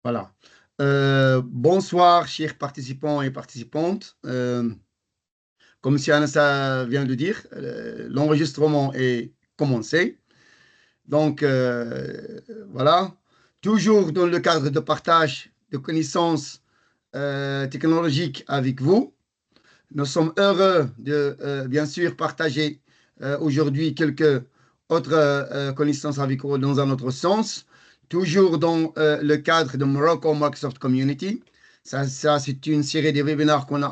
Voilà. Bonsoir, chers participants et participantes. Comme Sianassa vient de dire, l'enregistrement est commencé. Donc, voilà. Toujours dans le cadre de partage de connaissances technologiques avec vous. Nous sommes heureux de, bien sûr, partager aujourd'hui quelques autres connaissances avec vous dans un autre sens, toujours dans le cadre de Morocco Microsoft Community. Ça c'est une série de webinaires qu'on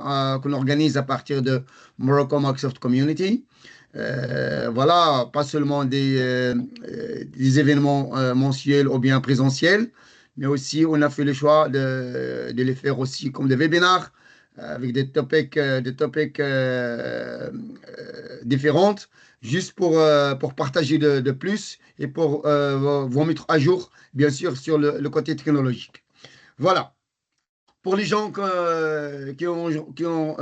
organise à partir de Morocco Microsoft Community. Voilà, pas seulement des événements mensuels ou bien présentiels, mais aussi on a fait le choix de les faire aussi comme des webinaires avec des topics différentes, juste pour partager de plus et pour vous mettre à jour, bien sûr, sur le côté technologique. Voilà. Pour les gens qui ont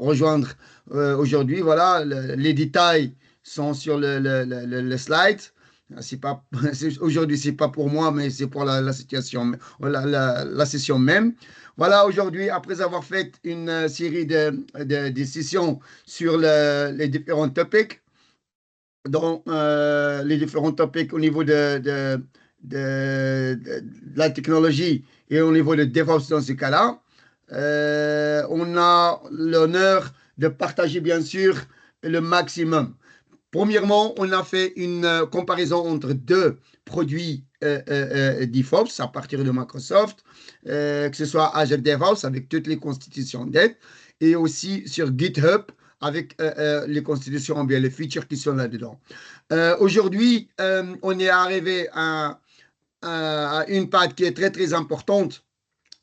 rejoindre aujourd'hui, voilà, les détails sont sur le slide. C'est pas, aujourd'hui, c'est pas pour moi, mais c'est pour la situation, la session même. Voilà, aujourd'hui, après avoir fait une série de sessions sur les différents topics, dans les différents topics au niveau de la technologie et au niveau de DevOps dans ce cas-là. On a l'honneur de partager bien sûr le maximum. Premièrement, on a fait une comparaison entre deux produits DevOps à partir de Microsoft, que ce soit Azure DevOps avec toutes les constitutions d'aide et aussi sur GitHub avec les constitutions, bien les features qui sont là-dedans. Aujourd'hui, on est arrivé à une patte qui est très très importante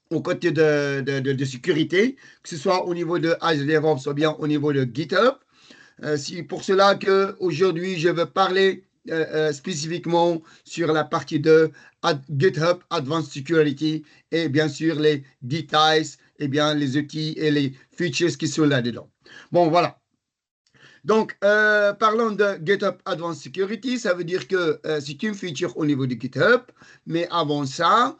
au côté de sécurité, que ce soit au niveau de Azure DevOps ou bien au niveau de GitHub. C'est pour cela qu'aujourd'hui, je veux parler spécifiquement sur la partie de GitHub Advanced Security et bien sûr les détails et bien les outils et les features qui sont là-dedans. Bon, voilà. Donc, parlons de GitHub Advanced Security, ça veut dire que c'est une feature au niveau de GitHub, mais avant ça,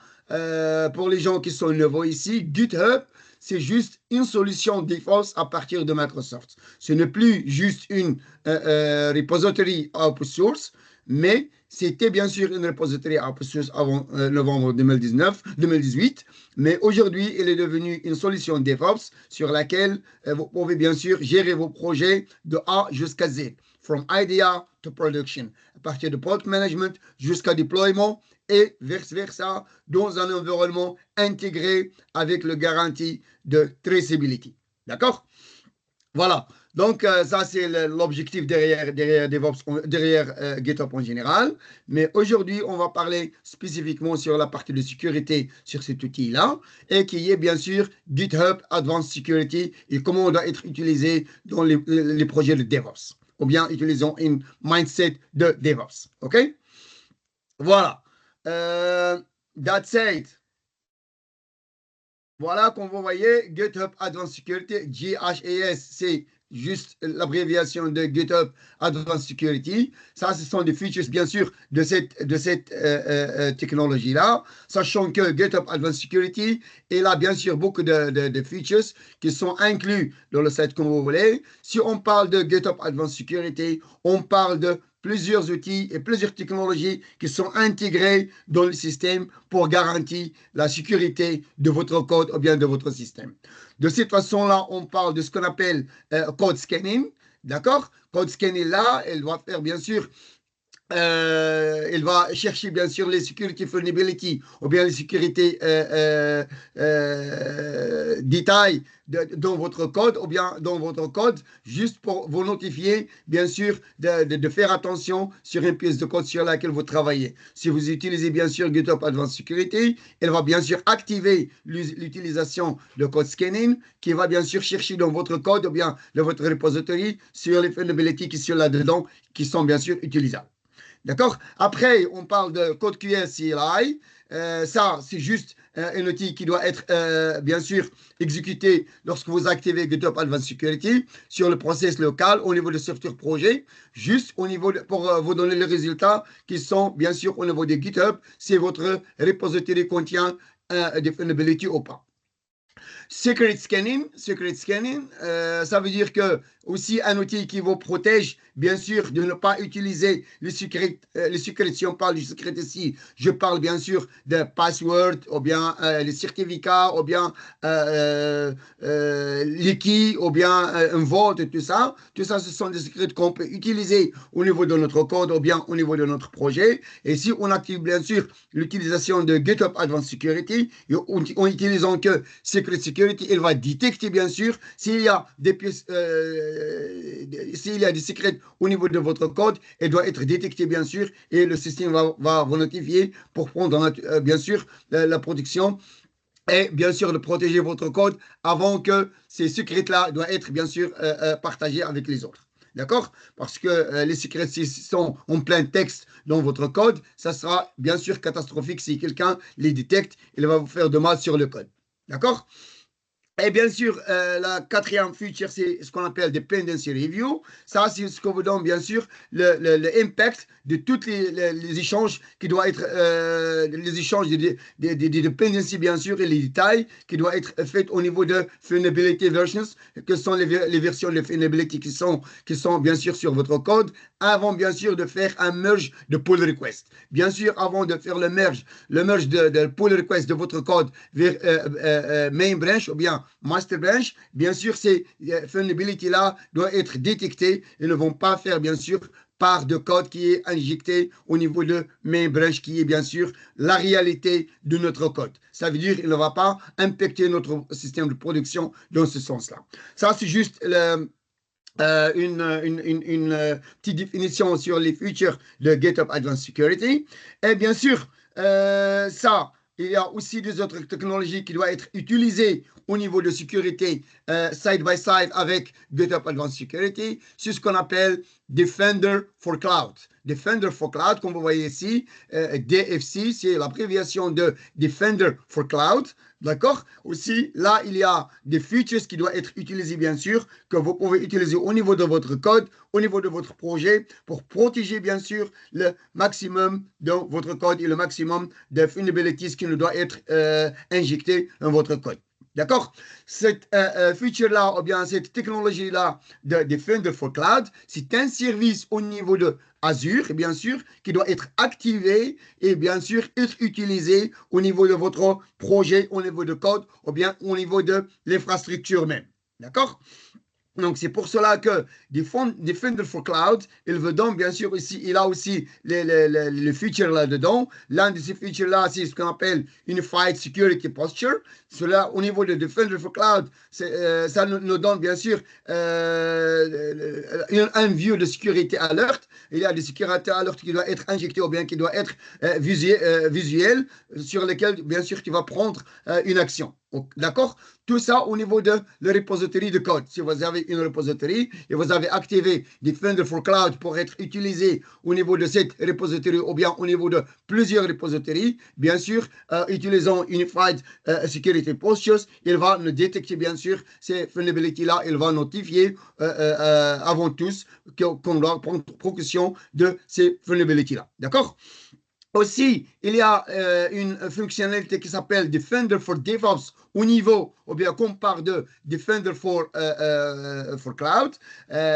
pour les gens qui sont nouveaux ici, GitHub, c'est juste une solution DevOps à partir de Microsoft. Ce n'est plus juste une repository open source, mais c'était bien sûr une repository open source avant novembre 2018, mais aujourd'hui, il est devenu une solution DevOps sur laquelle vous pouvez bien sûr gérer vos projets de A jusqu'à Z, from idea to production, à partir de product management jusqu'à déploiement et vice-versa dans un environnement intégré avec le garantie de traceability. D'accord? Voilà. Donc, ça, c'est l'objectif derrière DevOps, derrière GitHub en général. Mais aujourd'hui, on va parler spécifiquement sur la partie de sécurité sur cet outil-là et qui est bien sûr GitHub Advanced Security et comment on doit être utilisé dans les projets de DevOps. Ou bien utilisons une mindset de DevOps. OK? Voilà. That's it. Voilà, comme vous voyez, GitHub Advanced Security, GHAS, c'est juste l'abréviation de GitHub Advanced Security. Ça, ce sont des features, bien sûr, de cette technologie-là, sachant que GitHub Advanced Security, il a bien sûr beaucoup de features qui sont inclus dans le site comme vous voulez. Si on parle de GitHub Advanced Security, on parle de plusieurs outils et plusieurs technologies qui sont intégrées dans le système pour garantir la sécurité de votre code ou bien de votre système. De cette façon-là, on parle de ce qu'on appelle code scanning. D'accord? Code scanning là, elle va faire bien sûr il va chercher bien sûr les security vulnerability ou bien les sécurités détails dans votre code ou bien dans votre code juste pour vous notifier bien sûr de faire attention sur une pièce de code sur laquelle vous travaillez. Si vous utilisez bien sûr GitHub Advanced Security, elle va bien sûr activer l'utilisation de code scanning qui va bien sûr chercher dans votre code ou bien dans votre repository sur les vulnerabilities qui sont là-dedans qui sont bien sûr utilisables. D'accord? Après, on parle de code QL CLI. Ça, c'est juste un outil qui doit être, bien sûr, exécuté lorsque vous activez GitHub Advanced Security sur le process local au niveau de software projet, juste au niveau pour vous donner les résultats qui sont, bien sûr, au niveau de GitHub, si votre repository contient des vulnerabilities ou pas. Secret scanning, ça veut dire que aussi un outil qui vous protège, bien sûr, de ne pas utiliser les secrets. Si on parle du secret ici, je parle bien sûr de password, ou bien les certificats, ou bien les keys, ou bien un vote, et tout ça. Tout ça, ce sont des secrets qu'on peut utiliser au niveau de notre code, ou bien au niveau de notre projet. Et si on active bien sûr l'utilisation de GitHub Advanced Security, en utilisant que Secret Security, il va détecter bien sûr s'il y a des pièces, s'il y a des secrets au niveau de votre code, il doit être détecté bien sûr et le système va vous notifier pour prendre bien sûr la protection et bien sûr de protéger votre code avant que ces secrets-là doivent être bien sûr partagés avec les autres. D'accord? Parce que les secrets, s'ils sont en plein texte dans votre code, ça sera bien sûr catastrophique si quelqu'un les détecte, il va vous faire de mal sur le code. D'accord? Et bien sûr, la quatrième feature, c'est ce qu'on appelle Dependency Review. Ça, c'est ce que vous donne, bien sûr, l'impact de tous les échanges qui doivent être, les échanges des dependencies, bien sûr, et les détails qui doivent être faits au niveau de Vulnerability Versions, que sont les versions de Vulnerability qui sont, bien sûr, sur votre code, avant, bien sûr, de faire un merge de pull request. Bien sûr, avant de faire le merge de pull request de votre code vers main branch ou bien master branch, bien sûr, ces vulnerabilities-là doivent être détectées et ne vont pas faire, bien sûr, part de code qui est injecté au niveau de main branch, qui est bien sûr la réalité de notre code. Ça veut dire qu'il ne va pas impacter notre système de production dans ce sens-là. Ça, c'est juste une petite définition sur les features de GitHub Advanced Security. Et bien sûr, ça, il y a aussi des autres technologies qui doivent être utilisées au niveau de sécurité side by side avec GitHub Advanced Security. C'est ce qu'on appelle Defender for Cloud. Defender for Cloud, comme vous voyez ici, DFC, c'est l'abréviation de Defender for Cloud. D'accord? Aussi, là, il y a des features qui doivent être utilisées, bien sûr, que vous pouvez utiliser au niveau de votre code, au niveau de votre projet, pour protéger, bien sûr, le maximum de votre code et le maximum de vulnerabilities qui ne doit être injecté dans votre code. D'accord? Cette feature-là, ou bien cette technologie-là de Defender for Cloud, c'est un service au niveau de Azure, bien sûr, qui doit être activé et bien sûr être utilisé au niveau de votre projet, au niveau de code, ou bien au niveau de l'infrastructure même. D'accord? Donc, c'est pour cela que Defender for Cloud, il veut donc, bien sûr, ici, il a aussi les features là-dedans. L'un de ces features-là, c'est ce qu'on appelle Unified Security Posture. Cela, au niveau de Defender for Cloud, ça nous donne, bien sûr, un view de sécurité alerte. Il y a des sécurités alertes qui doivent être injectées ou bien qui doivent être visuelles, sur lesquelles, bien sûr, tu vas prendre une action. D'accord? Tout ça au niveau de la repository de code. Si vous avez une repository et vous avez activé Defender for Cloud pour être utilisé au niveau de cette repository ou bien au niveau de plusieurs repositories, bien sûr, utilisant Unified Security Postures, il va nous détecter bien sûr ces vulnerabilities-là, il va notifier avant tous qu'on doit prendre précaution de ces vulnerabilities-là. D'accord? Aussi, il y a une fonctionnalité qui s'appelle Defender for DevOps au niveau, ou bien qu'on parle de Defender for Cloud.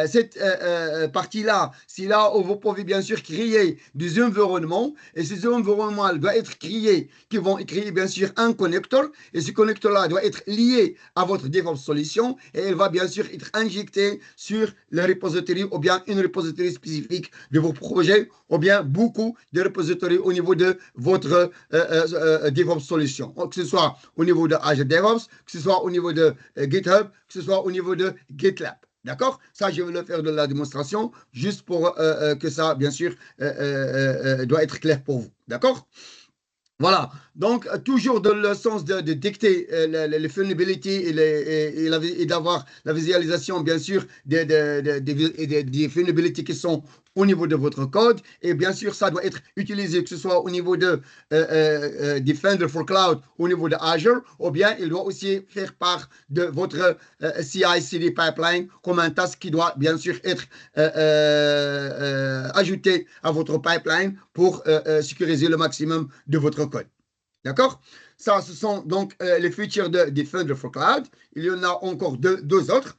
Cette partie-là, c'est là où vous pouvez bien sûr créer des environnements, et ces environnements doivent être créés, qui vont créer bien sûr un connecteur, et ce connecteur-là doit être lié à votre DevOps solution, et il va bien sûr être injecté sur le repository, ou bien une repository spécifique de vos projets, ou bien beaucoup de repositories au niveau de votre DevOps solution, que ce soit au niveau de Azure DevOps, que ce soit au niveau de GitHub, que ce soit au niveau de GitLab. D'accord? Ça, je vais le faire de la démonstration, juste pour que ça, bien sûr, doit être clair pour vous. D'accord? Voilà, donc toujours dans le sens de détecter les vulnerabilities et d'avoir la visualisation, bien sûr, des vulnerabilities qui sont au niveau de votre code. Et bien sûr, ça doit être utilisé, que ce soit au niveau de Defender for Cloud, au niveau de Azure, ou bien il doit aussi faire part de votre CI/CD pipeline comme un task qui doit bien sûr être ajouté à votre pipeline pour sécuriser le maximum de votre code. D'accord? Ça, ce sont donc les features de Defender for Cloud. Il y en a encore deux autres.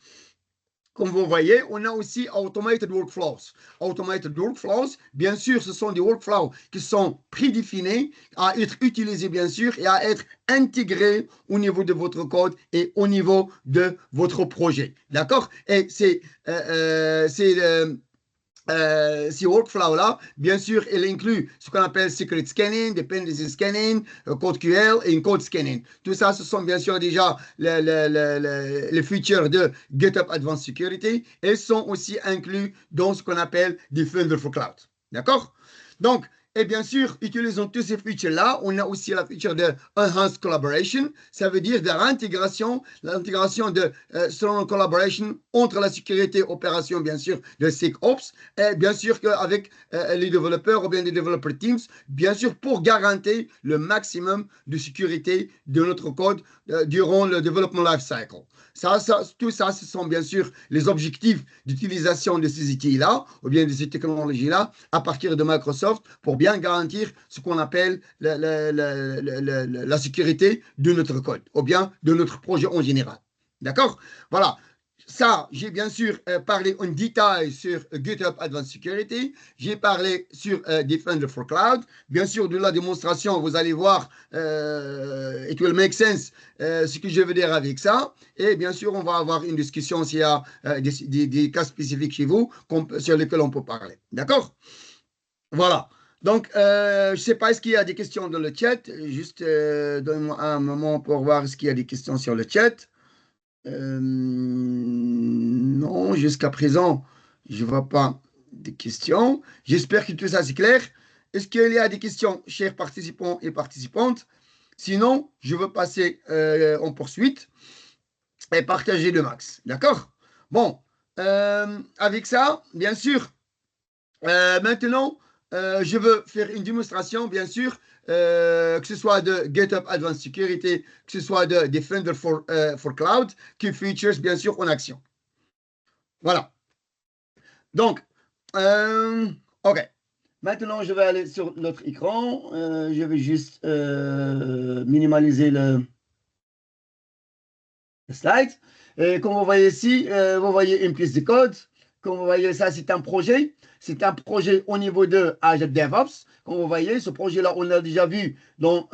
Comme vous voyez, on a aussi Automated Workflows. Automated Workflows, bien sûr, ce sont des workflows qui sont prédéfinis à être utilisés, bien sûr, et à être intégrés au niveau de votre code et au niveau de votre projet. D'accord? Et ces workflows-là, bien sûr, il inclut ce qu'on appelle secret scanning, dependency scanning, code QL et code scanning. Tout ça, ce sont bien sûr déjà les features de GitHub Advanced Security et sont aussi inclus dans ce qu'on appelle Defender for Cloud. D'accord? Donc, et bien sûr, utilisons tous ces features-là. On a aussi la feature de Enhanced Collaboration. Ça veut dire de l'intégration de strong collaboration entre la sécurité opération, bien sûr, de SecOps, et bien sûr qu'avec les développeurs ou bien les developer teams, bien sûr, pour garantir le maximum de sécurité de notre code durant le development lifecycle. Tout ça, ce sont bien sûr les objectifs d'utilisation de ces outils-là, ou bien de ces technologies-là, à partir de Microsoft, pour bien garantir ce qu'on appelle la sécurité de notre code, ou bien de notre projet en général. D'accord? Voilà. Ça, j'ai bien sûr parlé en détail sur GitHub Advanced Security. J'ai parlé sur Defender for Cloud. Bien sûr, de la démonstration, vous allez voir, it will make sense, ce que je veux dire avec ça. Et bien sûr, on va avoir une discussion s'il y a des cas spécifiques chez vous sur lesquels on peut parler. D'accord? Voilà. Donc, je ne sais pas, est-ce qu'il y a des questions dans le chat? Juste donne-moi un moment pour voir est-ce qu'il y a des questions sur le chat. Non, jusqu'à présent, je ne vois pas de questions. J'espère que tout ça c'est clair. Est-ce qu'il y a des questions, chers participants et participantes? Sinon, je veux passer en poursuite et partager le max. D'accord? Bon, avec ça, bien sûr, maintenant, je veux faire une démonstration, bien sûr, que ce soit de GitHub Advanced Security, que ce soit de Defender for Cloud, qui features, bien sûr, en action. Voilà. Donc, OK. Maintenant, je vais aller sur notre écran. Je vais juste minimaliser le slide. Et comme vous voyez ici, vous voyez une pièce de code. Comme vous voyez, ça, c'est un projet. C'est un projet au niveau de Azure DevOps. Comme vous voyez, ce projet-là, on l'a déjà vu dans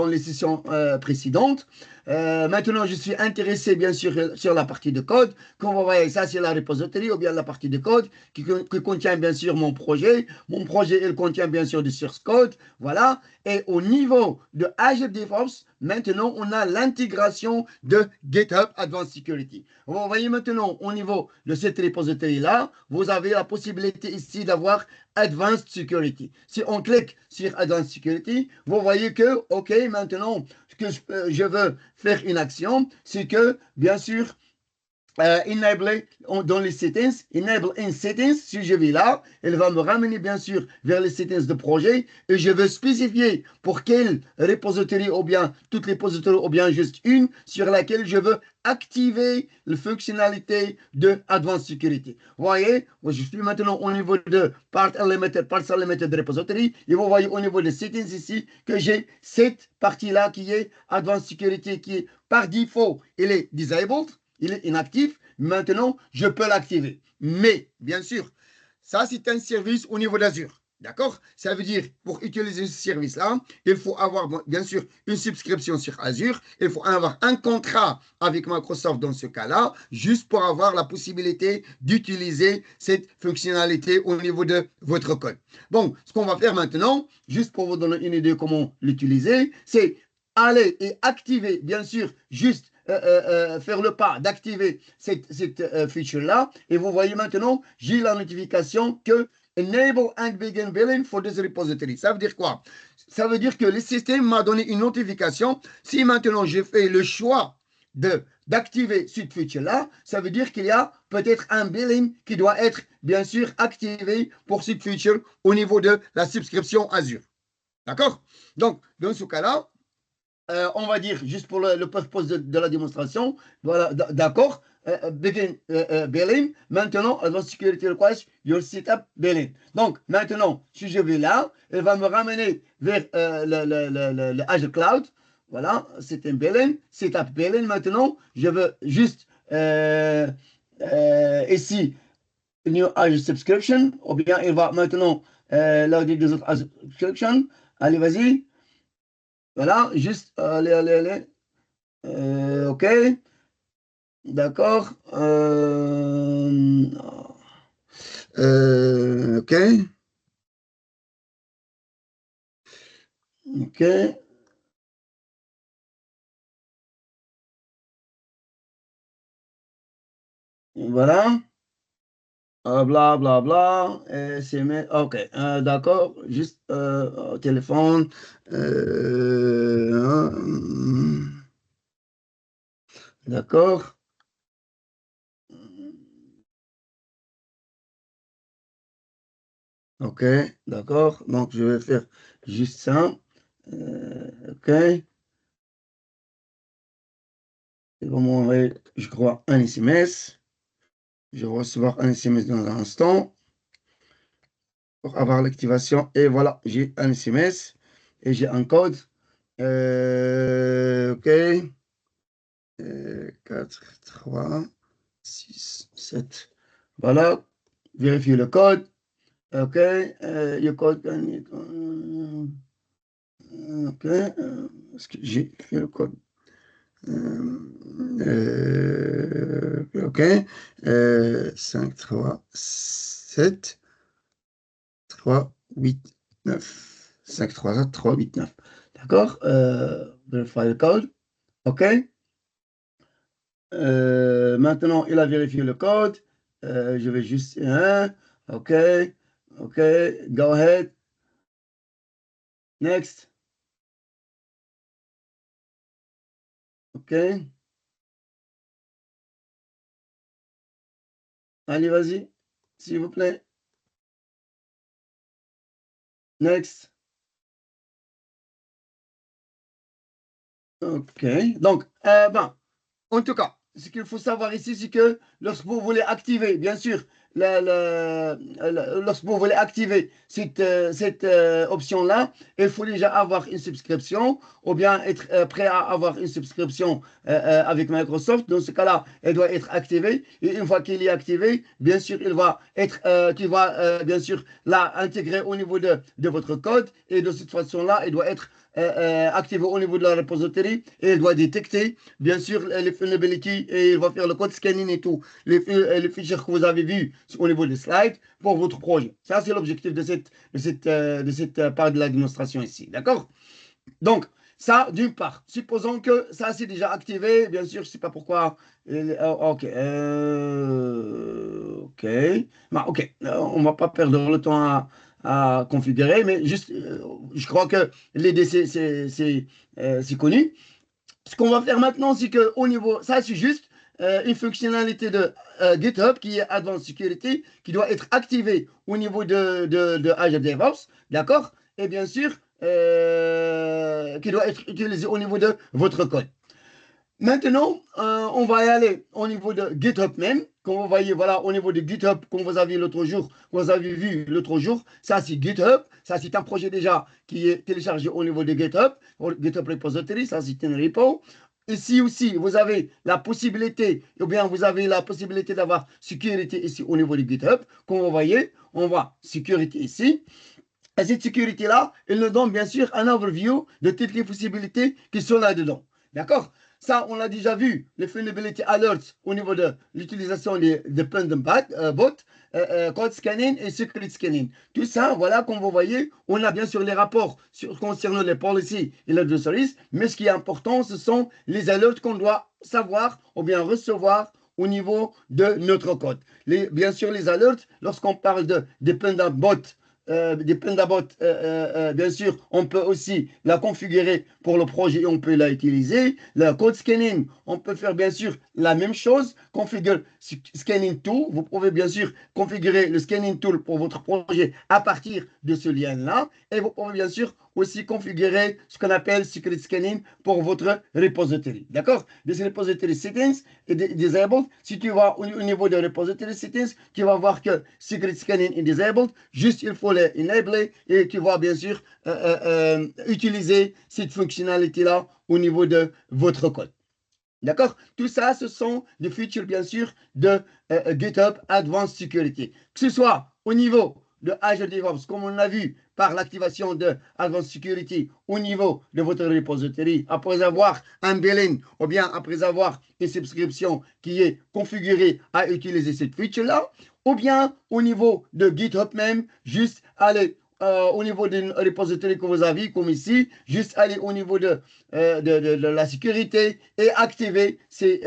les sessions précédentes. Maintenant, je suis intéressé, bien sûr, sur la partie de code. Comme vous voyez, ça, c'est la repository ou bien la partie de code qui contient, bien sûr, mon projet. Mon projet, il contient, bien sûr, du source code. Voilà. Et au niveau de Azure DevOps, maintenant, on a l'intégration de GitHub Advanced Security. Vous voyez maintenant, au niveau de cette repository-là, vous avez la possibilité ici d'avoir Advanced Security. Si on clique sur Advanced Security, vous voyez que, OK, maintenant, ce que je veux faire une action, c'est que, bien sûr, enable dans les settings, enable in settings, si je vais là, elle va me ramener bien sûr vers les settings de projet et je veux spécifier pour quelle repository ou bien toutes les repositories ou bien juste une sur laquelle je veux activer la fonctionnalité de Advanced Security. Vous voyez, moi je suis maintenant au niveau de Part Unlimited, Parts Unlimited Repository et vous voyez au niveau des settings ici que j'ai cette partie-là qui est Advanced Security qui est par défaut, elle est disabled. Il est inactif. Maintenant, je peux l'activer. Mais, bien sûr, ça, c'est un service au niveau d'Azure. D'accord? Ça veut dire, pour utiliser ce service-là, il faut avoir, bien sûr, une subscription sur Azure. Il faut avoir un contrat avec Microsoft dans ce cas-là, juste pour avoir la possibilité d'utiliser cette fonctionnalité au niveau de votre code. Bon, ce qu'on va faire maintenant, juste pour vous donner une idée comment l'utiliser, c'est aller et activer, bien sûr, juste faire le pas d'activer cette feature-là. Et vous voyez maintenant, j'ai la notification que Enable and Begin Billing for this repository. Ça veut dire quoi? Ça veut dire que le système m'a donné une notification. Si maintenant je fais le choix de d'activer cette feature-là, ça veut dire qu'il y a peut-être un billing qui doit être, bien sûr, activé pour cette feature au niveau de la subscription Azure. D'accord? Donc, dans ce cas-là, on va dire, juste pour le purpose de la démonstration, voilà, d'accord, begin billing. Maintenant, Advanced Security Request, your setup billing. Donc, maintenant, si je vais là, elle va me ramener vers le Azure Cloud. Voilà, c'est un billing, setup billing. Maintenant, je veux juste ici, New Azure Subscription, ou bien il va maintenant l'audit des autres Azure Subscription. Allez, vas-y. Voilà, juste, allez, allez, allez. OK, d'accord. OK, OK, voilà. Bla, bla, bla. OK, d'accord. Juste au téléphone. D'accord. OK, d'accord. Donc, je vais faire juste ça. OK. Ils vont m'envoyer, je crois, un SMS. Je vais recevoir un SMS dans un instant pour avoir l'activation. Et voilà, j'ai un SMS et j'ai un code. OK. 4, 3, 6, 7. Voilà. Vérifier le code. OK. Le code. OK. Est-ce que j'ai fait le code? OK. 5, 3, 7, 3, 8, 9. 5, 3, 3, 8, 9. D'accord. Verify le code. OK. Maintenant, il a vérifié le code. Je vais juste... OK. OK. Go ahead. Next. OK. Allez, vas-y. S'il vous plaît. Next. OK. Donc, ben, en tout cas, ce qu'il faut savoir ici, c'est que lorsque vous voulez activer, bien sûr, lorsque vous voulez activer cette option-là, il faut déjà avoir une subscription ou bien être prêt à avoir une subscription avec Microsoft. Dans ce cas-là, elle doit être activée. Et une fois qu'il est activé, bien sûr, il va être, tu vas bien sûr la intégrer au niveau de votre code. Et de cette façon-là, il doit être activé au niveau de la repository et il doit détecter, bien sûr, les vulnerabilities et il va faire le code scanning et tout, les fichiers que vous avez vus au niveau des slides pour votre projet. Ça, c'est l'objectif de cette part de la démonstration ici. D'accord? Donc, ça, d'une part, supposons que ça c'est déjà activé, bien sûr, je ne sais pas pourquoi. OK. OK. Bah, OK. On ne va pas perdre le temps à configurer, mais juste, je crois que l'idée, c'est connu. Ce qu'on va faire maintenant, c'est qu'au niveau, ça c'est juste une fonctionnalité de GitHub qui est Advanced Security, qui doit être activée au niveau de Azure DevOps, d'accord? Et bien sûr, qui doit être utilisée au niveau de votre code. Maintenant, on va y aller au niveau de GitHub même. Comme vous voyez, voilà, au niveau de GitHub, comme vous avez l'autre jour, vous avez vu l'autre jour, ça c'est GitHub. Ça c'est un projet déjà qui est téléchargé au niveau de GitHub, GitHub Repository, ça c'est un repo. Ici aussi, vous avez la possibilité, ou bien vous avez la possibilité d'avoir sécurité ici au niveau de GitHub. Comme vous voyez, on voit sécurité ici. Et cette sécurité-là, elle nous donne bien sûr un overview de toutes les possibilités qui sont là-dedans. D'accord? Ça, on l'a déjà vu, les vulnerability alerts au niveau de l'utilisation des dependent bot, code scanning et secret scanning. Tout ça, voilà, comme vous voyez, on a bien sûr les rapports concernant les policies et les adversaries, mais ce qui est important, ce sont les alerts qu'on doit savoir ou bien recevoir au niveau de notre code. Bien sûr, les alerts, lorsqu'on parle de dependent bot, Dependabot, bien sûr, on peut aussi la configurer pour le projet et on peut la utiliser. Le code scanning, on peut faire bien sûr la même chose. Configure scanning tool. Vous pouvez bien sûr configurer le scanning tool pour votre projet à partir de ce lien-là. Et vous pouvez bien sûr aussi configurer ce qu'on appelle secret scanning pour votre repository. D'accord? Des repository settings et disabled. Si tu vas au niveau de repository settings, tu vas voir que secret scanning est disabled. Juste, il faut les enabler et tu vas bien sûr utiliser cette fonctionnalité-là au niveau de votre code. D'accord? Tout ça, ce sont des features, bien sûr, de GitHub Advanced Security. Que ce soit au niveau de Azure DevOps, comme on l'a vu par l'activation de Advanced Security au niveau de votre repository, après avoir un billing ou bien après avoir une subscription qui est configurée à utiliser cette feature-là, ou bien au niveau de GitHub même, juste aller au niveau d'une repository que vous avez, comme ici, juste aller au niveau de la sécurité et activer ces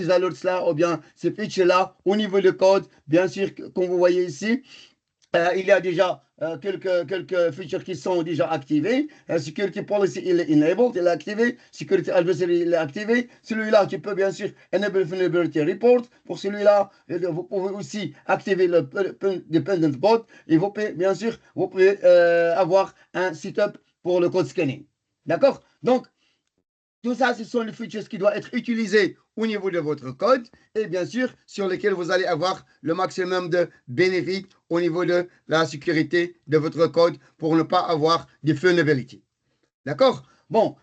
alerts-là ou bien ces features-là au niveau de code. Bien sûr, comme vous voyez ici, il y a déjà quelques features qui sont déjà activées. Security Policy, il est enabled, il est activé. Security Advisory, il est activé. Celui-là, tu peux bien sûr enable Vulnerability Report. Pour celui-là, vous pouvez aussi activer le Dependent Bot. Et vous pouvez, bien sûr, vous pouvez avoir un setup pour le code scanning. D'accord? Donc, tout ça, ce sont les features qui doivent être utilisées au niveau de votre code et bien sûr sur lesquels vous allez avoir le maximum de bénéfices au niveau de la sécurité de votre code pour ne pas avoir de vulnerability. D'accord? Bon,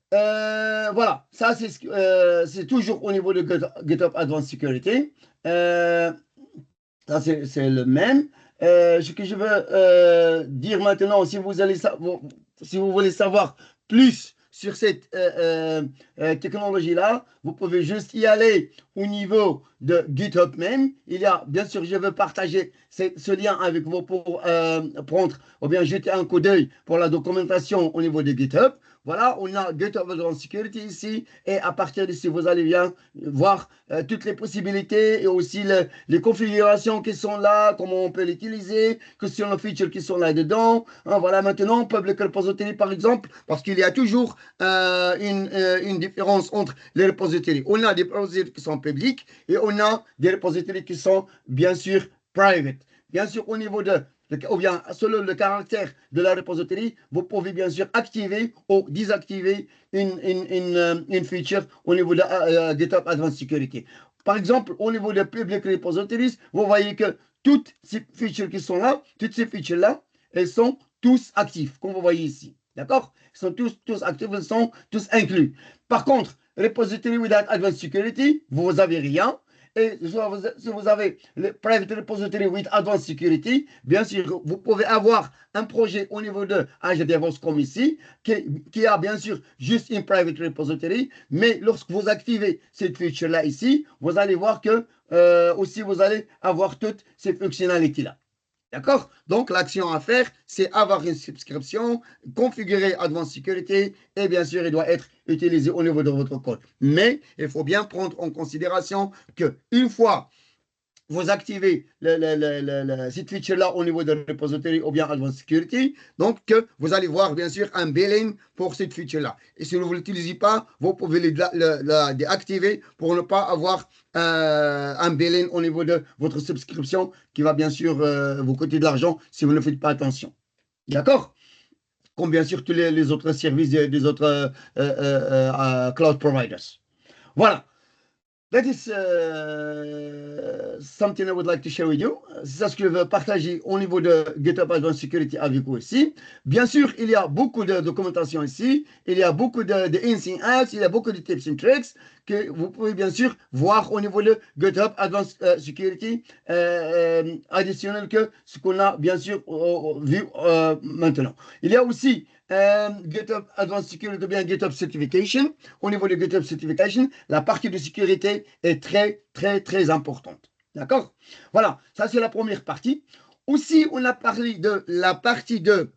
voilà, ça c'est toujours au niveau de GitHub Advanced Security. Ça c'est le même. Ce que je veux dire maintenant, si vous voulez savoir plus sur cette technologie-là, vous pouvez juste y aller au niveau de GitHub même. Il y a, bien sûr, je veux partager ce lien avec vous pour prendre ou bien jeter un coup d'œil pour la documentation au niveau de GitHub. Voilà, on a GitHub Advanced Security ici et à partir d'ici, vous allez bien voir toutes les possibilités et aussi les configurations qui sont là, comment on peut l'utiliser, que sont les features qui sont là-dedans. Hein, voilà, maintenant, Public Repository, par exemple, parce qu'il y a toujours une différence entre les repositories. On a des repositories qui sont publics et on a des repositories qui sont, bien sûr, private. Bien sûr, au niveau de ou bien selon le caractère de la repository, vous pouvez bien sûr activer ou désactiver une feature au niveau de GitHub Advanced Security. Par exemple, au niveau de Public Repositories, vous voyez que toutes ces features qui sont là, toutes ces features-là, elles sont tous actives, comme vous voyez ici. D'accord? Ils sont tous actifs, ils sont tous inclus. Par contre, Repository without Advanced Security, vous n'avez rien. Et si vous avez le Private Repository with Advanced Security, bien sûr, vous pouvez avoir un projet au niveau de Azure DevOps comme ici, qui a bien sûr juste une Private Repository, mais lorsque vous activez cette feature-là ici, vous allez voir que aussi vous allez avoir toutes ces fonctionnalités-là. D'accord? Donc, l'action à faire, c'est avoir une subscription, configurer Advanced Security et bien sûr, il doit être utilisé au niveau de votre code. Mais il faut bien prendre en considération qu'une fois vous activez cette feature-là au niveau de repository ou bien Advanced Security, donc que vous allez voir bien sûr un billing pour cette feature-là. Et si vous ne l'utilisez pas, vous pouvez la déactiver pour ne pas avoir un billing au niveau de votre subscription qui va bien sûr vous coûter de l'argent si vous ne faites pas attention. D'accord? Comme bien sûr tous les autres services des autres cloud providers. Voilà. That is something I would like to share with you. C'est ça ce que je veux partager au niveau de GitHub Advanced Security avec vous ici. Bien sûr, il y a beaucoup de documentation ici. Il y a beaucoup de ins and outs. Il y a beaucoup de tips and tricks que vous pouvez bien sûr voir au niveau de GitHub Advanced Security additionnel que ce qu'on a bien sûr vu maintenant. Il y a aussi GitHub Advanced Security ou bien GitHub Certification. Au niveau de GitHub Certification, la partie de sécurité est très importante. D'accord? Voilà, ça c'est la première partie. Aussi, on a parlé de la partie de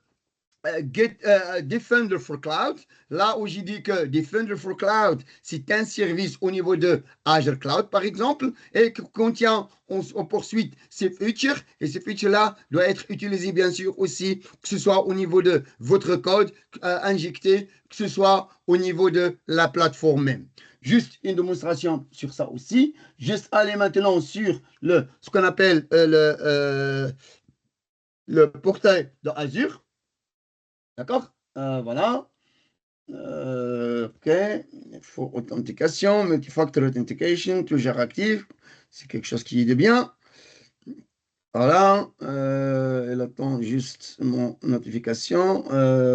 Defender for Cloud, là où j'ai dit que Defender for Cloud, c'est un service au niveau de Azure Cloud, par exemple, et qui contient en poursuite ces features, et ces features-là doivent être utilisées, bien sûr, aussi, que ce soit au niveau de votre code injecté, que ce soit au niveau de la plateforme même. Juste une démonstration sur ça aussi. Juste aller maintenant sur ce qu'on appelle le portail de Azure. D'accord? Voilà. OK. Il faut authentication, multifactor authentication, toujours actif. C'est quelque chose qui est de bien. Voilà. Elle attend juste mon notification.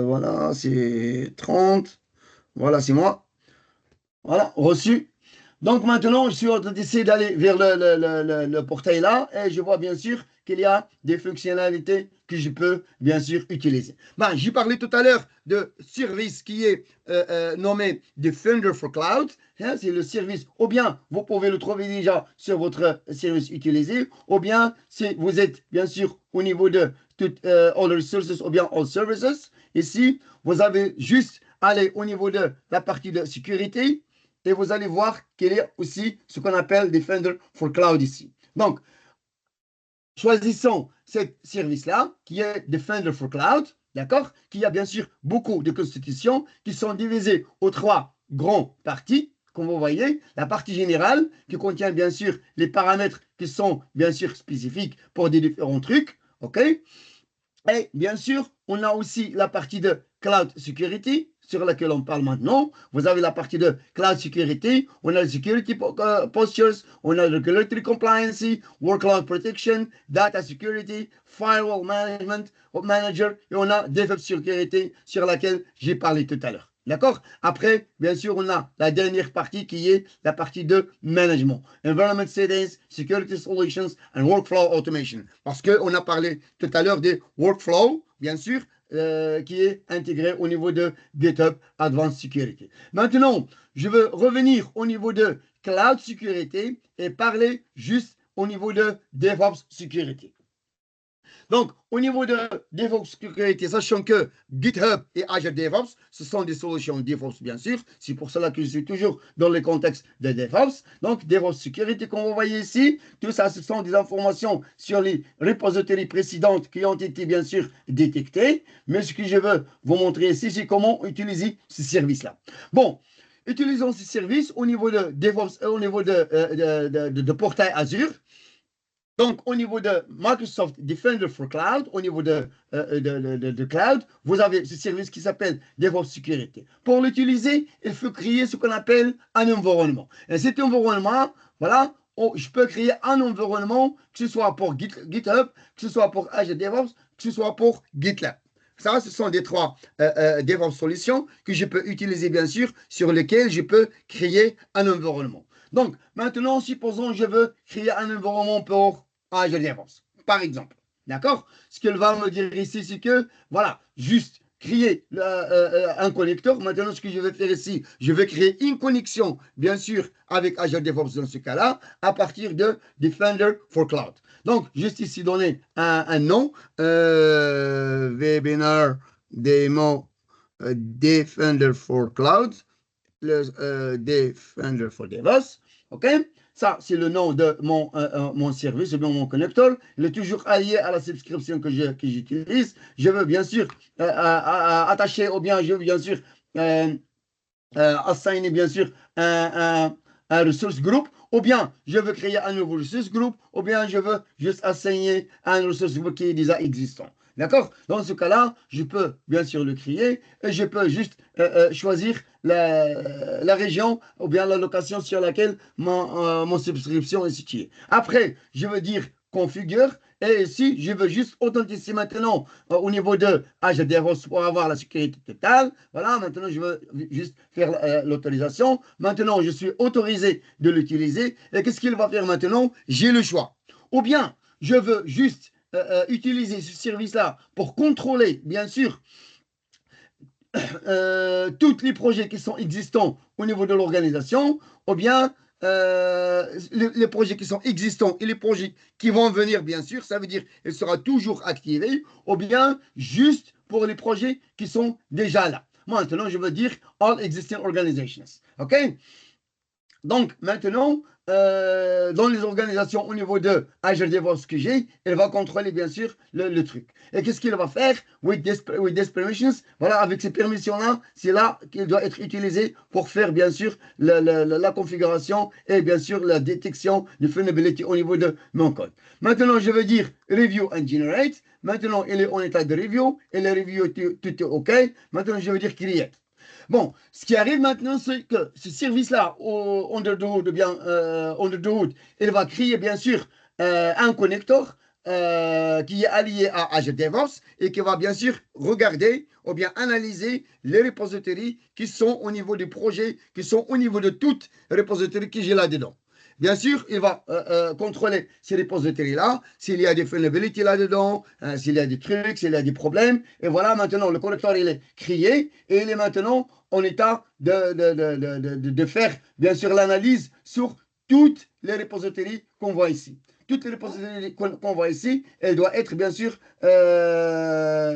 Voilà, c'est 30. Voilà, c'est moi. Voilà, reçu. Donc maintenant, je suis en train d'essayer d'aller vers le portail là et je vois bien sûr qu'il y a des fonctionnalités que je peux bien sûr utiliser. Ben, j'ai parlé tout à l'heure de service qui est nommé Defender for Cloud. Hein, c'est le service, ou bien vous pouvez le trouver déjà sur votre service utilisé, ou bien si vous êtes bien sûr au niveau de All Resources ou bien All Services. Ici, vous avez juste aller au niveau de la partie de sécurité et vous allez voir qu'il y a aussi ce qu'on appelle Defender for Cloud ici. Donc, choisissons ce service-là, qui est Defender for Cloud, d'accord, qui a bien sûr beaucoup de constitutions qui sont divisées aux trois grands parties, comme vous voyez, la partie générale, qui contient bien sûr les paramètres qui sont bien sûr spécifiques pour des différents trucs, ok. Et bien sûr, on a aussi la partie de Cloud Security, sur laquelle on parle maintenant. Vous avez la partie de Cloud Security, on a le Security Postures, on a le Regulatory Compliance, Workload Protection, Data Security, Firewall Management, Manager, et on a DevOps Security, sur laquelle j'ai parlé tout à l'heure. D'accord? Après, bien sûr, on a la dernière partie qui est la partie de management. Environment Settings, Security Solutions and Workflow Automation. Parce qu'on a parlé tout à l'heure des workflows, bien sûr, qui est intégré au niveau de GitHub Advanced Security. Maintenant, je veux revenir au niveau de Cloud Security et parler juste au niveau de DevOps Security. Donc, au niveau de DevOps Security, sachant que GitHub et Azure DevOps, ce sont des solutions DevOps, bien sûr. C'est pour cela que je suis toujours dans le contexte de DevOps. Donc, DevOps Security, comme vous voyez ici, tout ça, ce sont des informations sur les repositories précédentes qui ont été, bien sûr, détectées. Mais ce que je veux vous montrer ici, c'est comment utiliser ce service-là. Bon. Utilisons ces services au niveau de DevOps, au niveau de portail Azure. Donc, au niveau de Microsoft Defender for Cloud, au niveau de Cloud, vous avez ce service qui s'appelle DevOps Security. Pour l'utiliser, il faut créer ce qu'on appelle un environnement. Et cet environnement, voilà, je peux créer un environnement, que ce soit pour GitHub, que ce soit pour Azure DevOps, que ce soit pour GitLab. Ça, ce sont des trois DevOps solutions que je peux utiliser, bien sûr, sur lesquelles je peux créer un environnement. Donc, maintenant, supposons que je veux créer un environnement pour Azure DevOps, par exemple. D'accord? Ce qu'elle va me dire ici, c'est que, voilà, juste créer un connecteur. Maintenant, ce que je vais faire ici, je vais créer une connexion, bien sûr, avec Azure DevOps dans ce cas-là, à partir de Defender for Cloud. Donc, juste ici, donner un nom, Webinar Demo Defender for Cloud, Defender for DevOps. OK? Ça, c'est le nom de mon service, ou bien mon connecteur. Il est toujours allié à la subscription que j'utilise. Je veux bien sûr attacher, ou bien je veux bien sûr assigner bien sûr un ressource group, ou bien je veux créer un nouveau ressource group, ou bien je veux juste assigner un ressource group qui est déjà existant. D'accord? Dans ce cas-là, je peux bien sûr le créer et je peux juste choisir la région ou bien la location sur laquelle mon subscription est située. Après, je veux dire configure. Et ici, je veux juste authentifier maintenant au niveau de Azure DevOps pour avoir la sécurité totale. Voilà, maintenant, je veux juste faire l'autorisation. Maintenant, je suis autorisé de l'utiliser. Et qu'est-ce qu'il va faire maintenant? J'ai le choix. Ou bien, je veux juste utiliser ce service-là pour contrôler, bien sûr, tous les projets qui sont existants au niveau de l'organisation, ou bien les projets qui sont existants et les projets qui vont venir, bien sûr, ça veut dire qu'il sera toujours activé, ou bien juste pour les projets qui sont déjà là. Maintenant, je veux dire all existing organizations. OK? Donc, maintenant, dans les organisations au niveau de Azure DevOps que j'ai, elle va contrôler bien sûr le truc. Et qu'est-ce qu'il va faire with this permissions? Voilà, avec ces permissions-là, c'est là qu'il doit être utilisé pour faire bien sûr la configuration et bien sûr la détection de vulnerability au niveau de mon code. Maintenant, je veux dire review and generate. Maintenant, il est en état de review et le review, tout est OK. Maintenant, je veux dire create. Bon, ce qui arrive maintenant, c'est que ce service-là, under the hood, bien, under the hood, il va créer bien sûr un connecteur qui est allié à Azure DevOps et qui va bien sûr regarder ou bien analyser les repositories qui sont au niveau du projet, qui sont au niveau de toutes les repositories que j'ai là-dedans. Bien sûr, il va contrôler ces repositories-là, s'il y a des vulnerabilities là-dedans, s'il y a des trucs, s'il y a des problèmes. Et voilà, maintenant, le connecteur, il est créé et il est maintenant en état de faire, bien sûr, l'analyse sur toutes les repositories qu'on voit ici. Toutes les repositories qu'on voit ici, elles doivent être, bien sûr, voilà,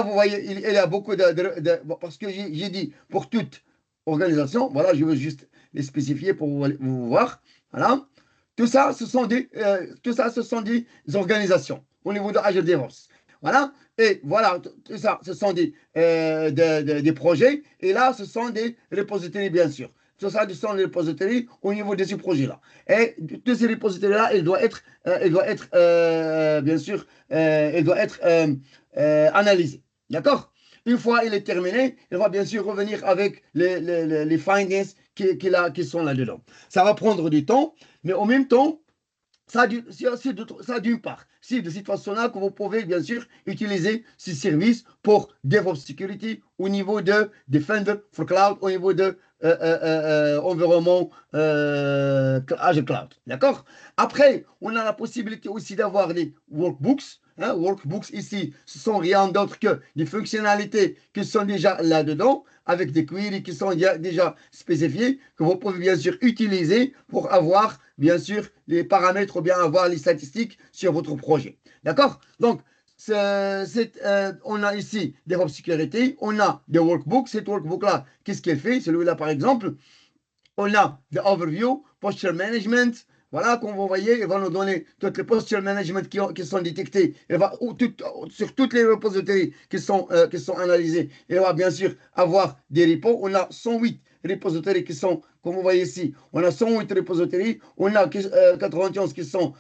vous voyez, il y a beaucoup parce que j'ai dit pour toute organisation, voilà, je veux juste les spécifier pour vous voir. Voilà. Tout ça, ce sont des organisations au niveau de Azure DevOps. Voilà. Et voilà, tout ça, ce sont des projets. Et là, ce sont des repositories, bien sûr. Tout ça, ce sont des repositories au niveau de ces projets-là. Et tous ces repositories-là, ils doivent être, bien sûr, ils doivent être analysés. D'accord? Une fois il est terminé, il va bien sûr revenir avec les findings qui sont là-dedans. Ça va prendre du temps, mais en même temps, ça d'une part, c'est de cette façon-là que vous pouvez bien sûr utiliser ce service pour DevOps Security au niveau de Defender for Cloud, au niveau de environnement Azure Cloud. D'accord? Après, on a la possibilité aussi d'avoir les workbooks. Hein, workbooks ici, ce sont rien d'autre que des fonctionnalités qui sont déjà là-dedans, avec des queries qui sont déjà spécifiées, que vous pouvez bien sûr utiliser pour avoir bien sûr les paramètres ou bien avoir les statistiques sur votre projet. D'accord? Donc, on a ici DevOps Security, on a des workbooks. Cette workbook-là, qu'est-ce qu'elle fait? Celui-là, par exemple, on a the overview, posture management. Voilà, comme vous voyez, il va nous donner toutes les posture management qui sont détectées. Il va sur toutes les repositories qui sont analysées. Il va bien sûr avoir des repos. On a 108 repositories qui sont, comme vous voyez ici, on a 108 repositories. On a 91 qui sont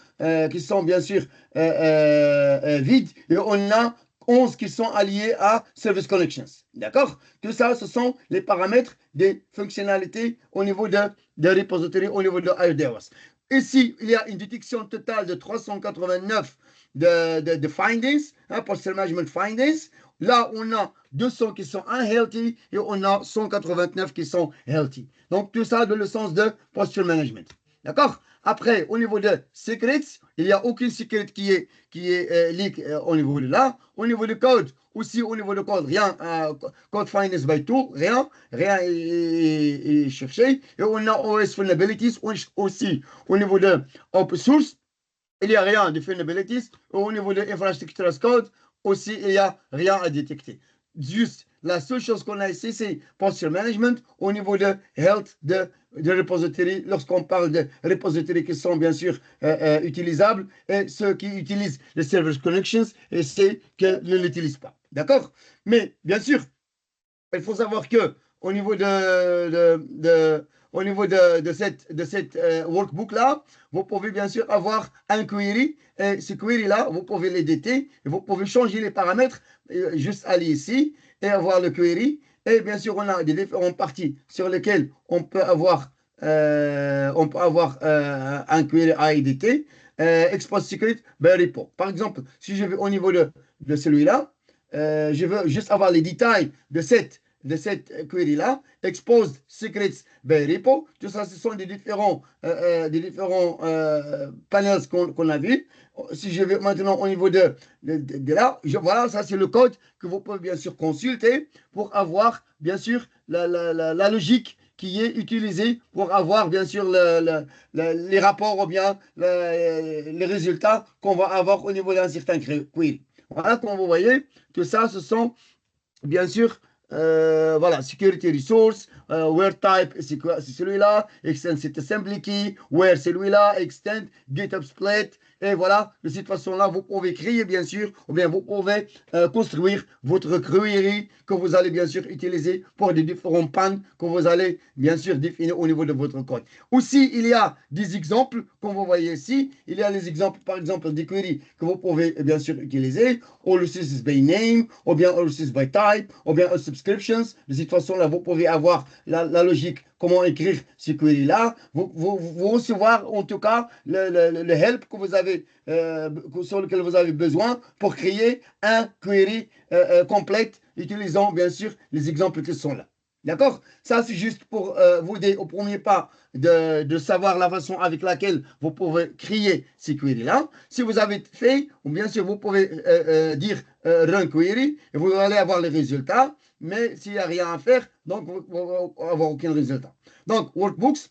bien sûr vides. Et on a 11 qui sont alliés à Service Connections. D'accord? Tout ça, ce sont les paramètres des fonctionnalités au niveau de repositories, au niveau de Azure DevOps. Ici, il y a une détection totale de 389 de findings, hein, posture management findings. Là, on a 200 qui sont unhealthy et on a 189 qui sont healthy. Donc, tout ça dans le sens de posture management. D'accord? Après, au niveau de secrets, il n'y a aucune secret qui est leak au niveau de là. Au niveau du code, aussi au niveau du code, rien, code findings by tool, rien est cherché. Et on a OS vulnerabilities aussi au niveau de open source. Il n'y a rien de vulnerabilities. Au niveau de infrastructure as code, aussi, il n'y a rien à détecter. Juste, la seule chose qu'on a ici, c'est posture management au niveau de health de repository. Lorsqu'on parle de repositories qui sont bien sûr utilisables et ceux qui utilisent les service connections et ceux qui ne l'utilisent pas. D'accord? Mais bien sûr, il faut savoir que au niveau de cette workbook-là, vous pouvez bien sûr avoir un query. Et ce query-là, vous pouvez l'éditer et vous pouvez changer les paramètres, juste aller ici et avoir le query. Et bien sûr, on a des différentes parties sur lesquelles on peut avoir un query à éditer. Expose secret, repo. Par exemple, si je vais au niveau de celui-là, je veux juste avoir les détails de cette query-là, exposed secrets by repo. Tout ça, ce sont des différents panels qu'on a vus. Si je vais maintenant au niveau de là, voilà, ça c'est le code que vous pouvez bien sûr consulter pour avoir bien sûr la logique qui est utilisée pour avoir bien sûr les rapports ou bien les résultats qu'on va avoir au niveau d'un certain query. Voilà, comme vous voyez, tout ça, ce sont bien sûr, voilà, security resource, where type, c'est celui-là, extend c'est assembly key, where c'est celui-là, extend, GitHub split, et voilà, de cette façon-là, vous pouvez créer, bien sûr, ou bien vous pouvez construire votre query que vous allez, bien sûr, utiliser pour les différents pannes que vous allez, bien sûr, définir au niveau de votre code. Aussi, il y a des exemples, comme vous voyez ici, il y a les exemples, par exemple, des queries que vous pouvez, bien sûr, utiliser, all is by name, ou bien all is by type, ou bien all subscriptions. De cette façon-là, vous pouvez avoir la logique, comment écrire ce query-là. Vous recevoir, en tout cas, le help que vous avez, sur lequel vous avez besoin pour créer un query complète, utilisant, bien sûr, les exemples qui sont là. D'accord? Ça, c'est juste pour vous aider au premier pas de savoir la façon avec laquelle vous pouvez créer ces queries-là. Si vous avez fait, ou bien sûr, vous pouvez dire run query et vous allez avoir les résultats. Mais s'il n'y a rien à faire, donc vous n'avez avoir aucun résultat. Donc, workbooks.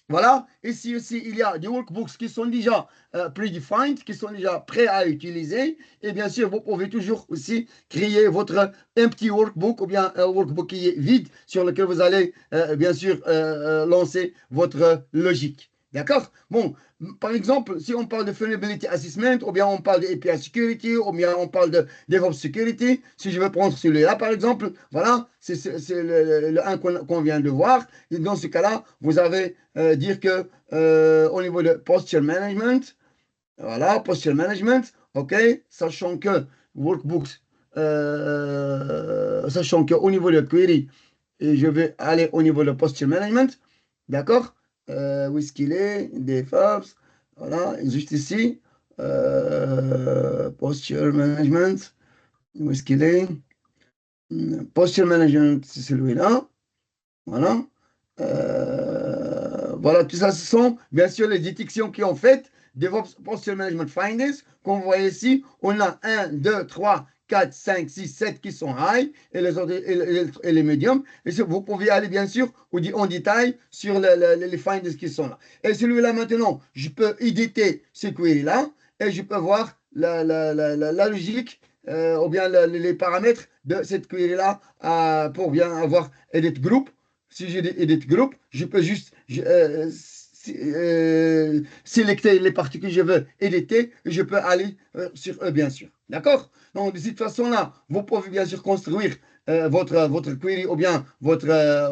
Voilà, ici aussi, il y a des workbooks qui sont déjà predefined, qui sont déjà prêts à utiliser. Et bien sûr, vous pouvez toujours aussi créer votre empty workbook ou bien un workbook qui est vide sur lequel vous allez bien sûr lancer votre logique. D'accord? Bon, par exemple, si on parle de Vulnerability Assessment, ou bien on parle de API Security, ou bien on parle de DevOps Security, si je veux prendre celui-là, par exemple, voilà, c'est le 1 qu'on vient de voir. Et dans ce cas-là, vous avez dire que au niveau de Posture Management, voilà, Posture Management, ok, sachant que Workbooks, sachant qu'au niveau de query, et je vais aller au niveau de Posture Management, d'accord? Où est-ce qu'il est? DevOps, voilà, juste ici. Posture Management, où est-ce qu'il est? Posture Management, c'est celui-là. Voilà. Voilà, tout ça, ce sont bien sûr les détections qui ont fait DevOps Posture Management Findings. Comme vous voyez ici, on a 1, 2, 3, 4, 5, 6, 7 qui sont high et les autres et les medium. Et vous pouvez aller bien sûr en détail sur les findings qui sont là. Et celui-là maintenant, je peux éditer ce query-là et je peux voir la logique ou bien les paramètres de cette query-là pour bien avoir edit group. Si j'ai des edit group, je peux juste sélectionner les parties que je veux éditer et je peux aller sur eux, bien sûr. D'accord? Donc, de cette façon-là, vous pouvez bien sûr construire votre query ou bien votre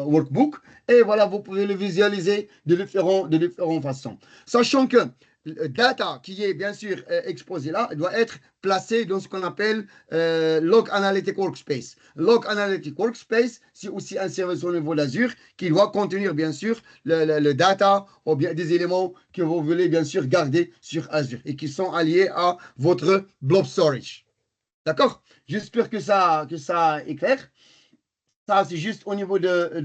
workbook et voilà, vous pouvez le visualiser de différentes façons. Sachant que le data qui est bien sûr exposé là doit être placé dans ce qu'on appelle Log Analytic Workspace. Log Analytic Workspace, c'est aussi un service au niveau d'Azure qui doit contenir bien sûr le data ou bien des éléments que vous voulez bien sûr garder sur Azure et qui sont alliés à votre blob storage. D'accord? J'espère que ça est clair. Ça, c'est juste au niveau de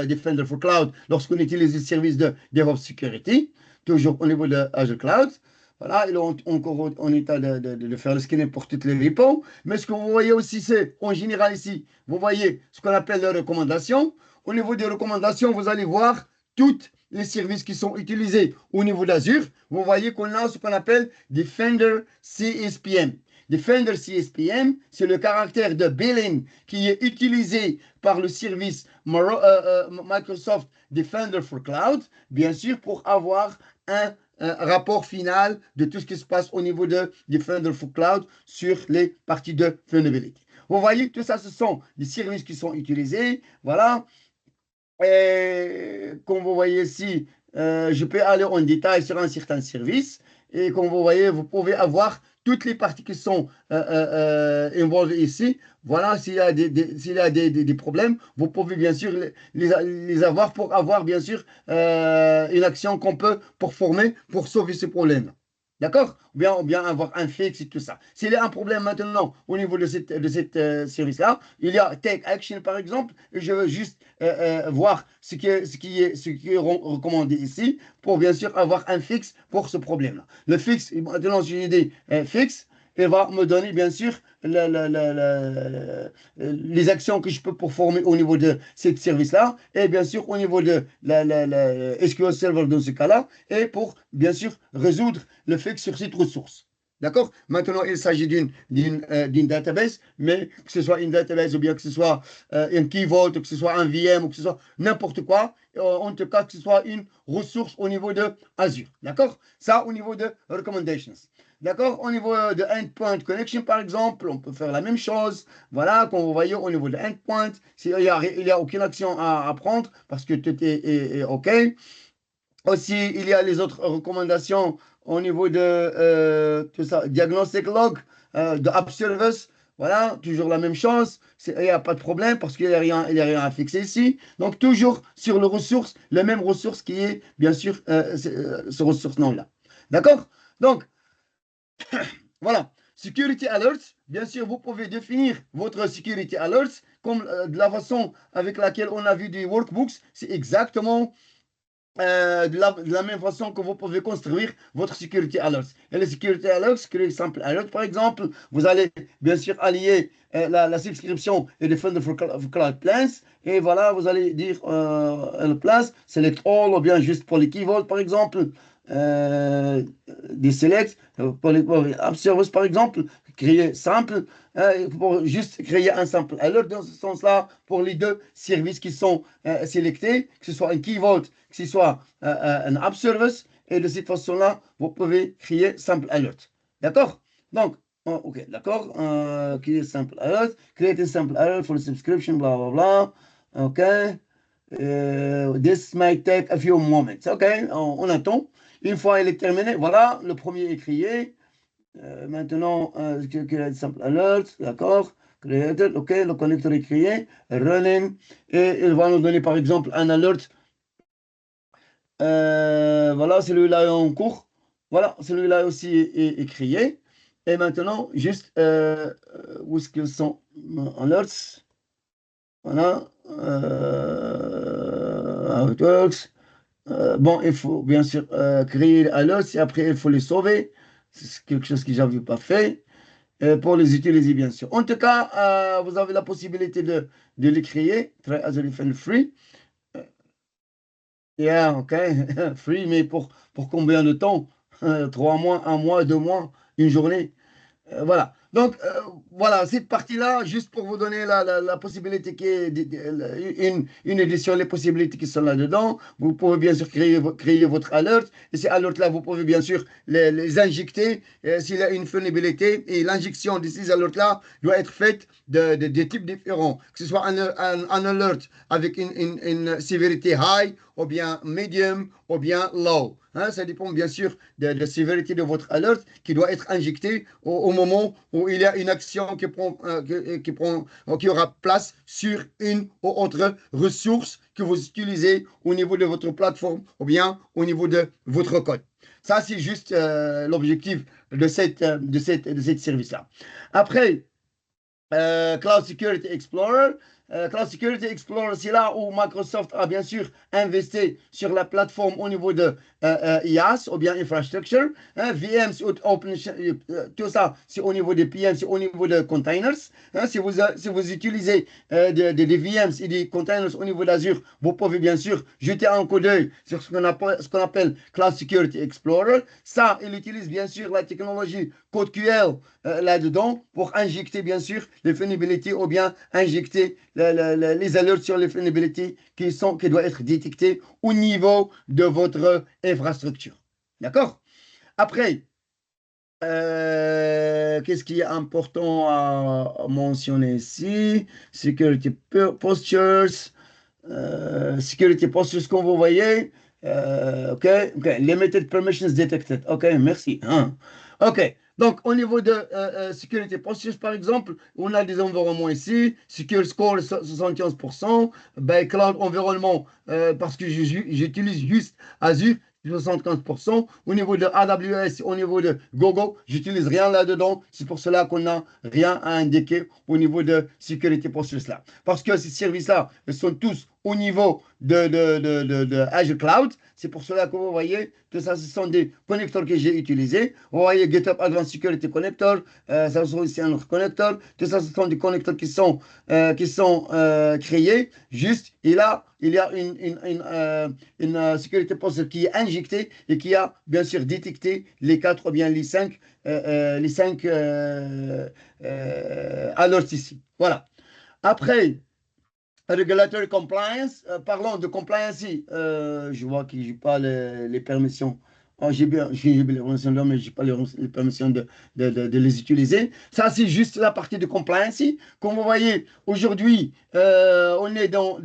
Defender for Cloud lorsqu'on utilise le service de DevOps Security, toujours au niveau de Azure Cloud. Voilà, il est encore en état de faire le scanning pour toutes les repos. Mais ce que vous voyez aussi, c'est en général ici, vous voyez ce qu'on appelle les recommandations. Au niveau des recommandations, vous allez voir toutes les services qui sont utilisés au niveau d'Azure. Vous voyez qu'on a ce qu'on appelle Defender CSPM. Defender CSPM, c'est le caractère de billing qui est utilisé par le service Microsoft Defender for Cloud, bien sûr, pour avoir un rapport final de tout ce qui se passe au niveau de Defender for Cloud sur les parties de vulnerability. Vous voyez, tout ça, ce sont des services qui sont utilisés. Voilà. Et comme vous voyez ici, je peux aller en détail sur un certain service. Et comme vous voyez, vous pouvez avoir toutes les parties qui sont involvées ici. Voilà, s'il y a des problèmes, vous pouvez bien sûr les avoir pour avoir bien sûr une action qu'on peut performer pour sauver ce problème. D'accord? Ou bien avoir un fixe et tout ça. S'il y a un problème maintenant au niveau de cette service-là, il y a Take Action par exemple, et je veux juste voir ce qui est recommandé ici pour bien sûr avoir un fixe pour ce problème-là. Le fixe, maintenant j'ai une idée fixe, il va me donner bien sûr les actions que je peux performer au niveau de ce service-là et bien sûr au niveau de la SQL Server dans ce cas-là et pour bien sûr résoudre le fixe sur cette ressource. D'accord? Maintenant, il s'agit d'une database, mais que ce soit une database ou bien que ce soit un Key Vault, ou que ce soit un VM, ou que ce soit n'importe quoi, en tout cas, que ce soit une ressource au niveau de Azure. D'accord? Ça, au niveau de recommendations. D'accord? Au niveau de endpoint connection, par exemple, on peut faire la même chose. Voilà, comme vous voyez, au niveau de endpoint, il y a aucune action à prendre parce que tout est OK. Aussi, il y a les autres recommandations au niveau de tout ça, diagnostic log, de App Service. Voilà, toujours la même chose. Il n'y a pas de problème parce qu'il n'y a rien, il y a rien à fixer ici. Donc, toujours sur le ressource, la même ressource qui est, bien sûr, ce ressource-nom-là. D'accord? Donc, voilà. Security Alerts, bien sûr, vous pouvez définir votre Security Alerts comme de la façon avec laquelle on a vu des workbooks. C'est exactement de la même façon que vous pouvez construire votre security alerts. Et le security alerts, security sample alert, par exemple, vous allez bien sûr allier la subscription et les funds for cloud plans. Et voilà, vous allez dire place, select all, ou bien juste pour les key vault, par exemple, des select, pour les app service, par exemple, créer simple, pour juste créer un simple alert dans ce sens-là pour les deux services qui sont sélectés, que ce soit un key vault, que ce soit un app service, et de cette façon-là, vous pouvez créer simple alert. D'accord? Donc, ok, d'accord. Créer simple alert, create a simple alert for the subscription, bla bla bla. Ok. This might take a few moments. Ok, on attend. Une fois il est terminé, voilà, le premier est créé. Maintenant, create simple alert, d'accord. Created, ok, le connecteur est créé, running, et il va nous donner par exemple un alert. Voilà, celui-là est en cours. Voilà, celui-là aussi est créé. Et maintenant, juste où est-ce qu'ils sont alerts? Voilà. How it works. Bon, il faut bien sûr créer alerts et après il faut les sauver. C'est quelque chose que j'avais pas fait. Pour les utiliser, bien sûr. En tout cas, vous avez la possibilité de les créer. Try Azure Defender Free. Yeah, ok. Free, mais pour combien de temps? 3 mois, 1 mois, 2 mois, une journée. Voilà. Donc, voilà, cette partie-là, juste pour vous donner la possibilité qui est une édition, les possibilités qui sont là-dedans. Vous pouvez bien sûr créer votre alert. Et ces alertes-là, vous pouvez bien sûr les injecter s'il y a une vulnérabilité. Et l'injection de ces alertes-là doit être faite de types différents. Que ce soit un alert avec une sévérité high, ou bien medium, ou bien low. Hein, ça dépend bien sûr de la sévérité de votre alerte qui doit être injectée au moment où il y a une action qui aura place sur une ou autre ressource que vous utilisez au niveau de votre plateforme ou bien au niveau de votre code. Ça, c'est juste l'objectif de cette service-là. Après, Cloud Security Explorer. Cloud Security Explorer, c'est là où Microsoft a bien sûr investi sur la plateforme au niveau de IaaS ou bien infrastructure. Hein, VM, tout ça, c'est au niveau des PM, c'est au niveau de containers. Hein, si vous utilisez des VMs et des containers au niveau d'Azure, vous pouvez bien sûr jeter un coup d'œil sur ce qu'on appelle Cloud Security Explorer. Ça, il utilise bien sûr la technologie CodeQL là-dedans pour injecter bien sûr les vulnérabilités ou bien injecter les alertes sur les vulnérabilités qui doivent être détectées au niveau de votre infrastructure. D'accord? Après, qu'est-ce qui est important à mentionner ici? Security postures. Security postures, comme vous voyez. OK, limited permissions detected. OK, merci. Hein. OK. Donc, au niveau de Security Postures, par exemple, on a des environnements ici. Secure Score 75%. Ben, Cloud Environnement, parce que j'utilise juste Azure, 75%. Au niveau de AWS, au niveau de Google, j'utilise rien là-dedans. C'est pour cela qu'on n'a rien à indiquer au niveau de Security Postures là. Parce que ces services-là, ils sont tous au niveau de Azure Cloud. C'est pour cela que vous voyez, tout ça, ce sont des connecteurs que j'ai utilisés. Vous voyez GitHub Advanced Security Connector, ça c'est aussi un autre connecteur. Tout ça, ce sont des connecteurs qui sont créés. Juste, il y a une sécurité posture qui est injectée et qui a bien sûr détecté les 4 ou bien les cinq alertes ici. Voilà. Après, regulatory compliance, parlons de compliance. Je vois que je n'ai pas les permissions. Oh, j'ai bien les permissions, mais je n'ai pas les permissions de les utiliser. Ça, c'est juste la partie de compliance. Comme vous voyez, aujourd'hui, on est dans